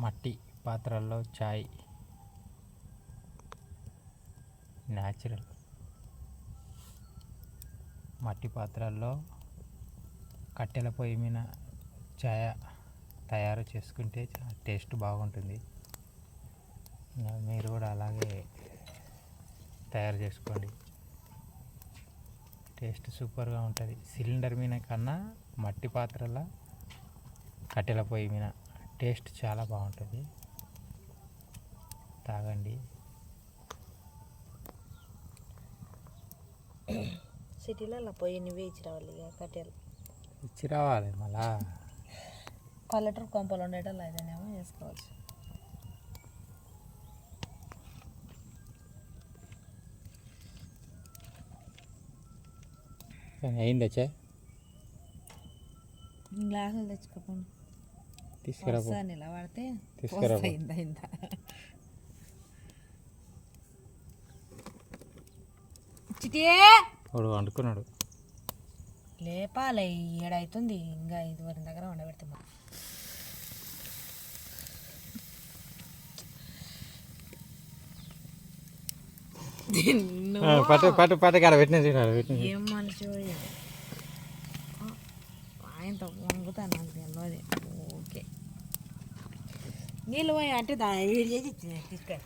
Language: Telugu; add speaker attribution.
Speaker 1: మట్టి పాత్రల్లో చాయ్ న్యాచురల్. మట్టి పాత్రల్లో కట్టెల పొయ్యి మీద చాయ్ తయారు చేసుకుంటే టేస్ట్ బాగుంటుంది. మీరు కూడా అలాగే తయారు చేసుకోండి, టేస్ట్ సూపర్గా ఉంటుంది. సిలిండర్ మీద కన్నా మట్టి పాత్రల కట్టెల పొయ్యి మీద టేస్ట్ చాలా బాగుంటుంది. తాగండి.
Speaker 2: సిటీలలో పొయ్యి నువ్వే ఇచ్చి రావాలి, ఇక కట్టెలు
Speaker 1: ఇచ్చి రావాలి. మళ్ళా
Speaker 2: పల్లెటూరు కొంపలు ఉండేటోళ్ళు అయితేనేమో చేసుకోవచ్చు.
Speaker 1: అయిందా చాయ్?
Speaker 2: గ్లాసులు తెచ్చుకోకుండా
Speaker 1: తీసుకురా,
Speaker 2: ఇలా పడితే
Speaker 1: తీసుకురా.
Speaker 2: అయిందా
Speaker 1: వాడు వండుకున్నాడు.
Speaker 2: లేపాలి, 7 అవుతుంది, ఇంకా 5 వరకు దగ్గర వండబెడితే
Speaker 1: పట్టు పట్టు కాడ పెట్టిన
Speaker 2: ఏం మనిషి ఆయనతో వంగుతాను నాకు తెలియదు. ఓకే నీళ్ళు పోయి అంటే చేసి తీసుకొని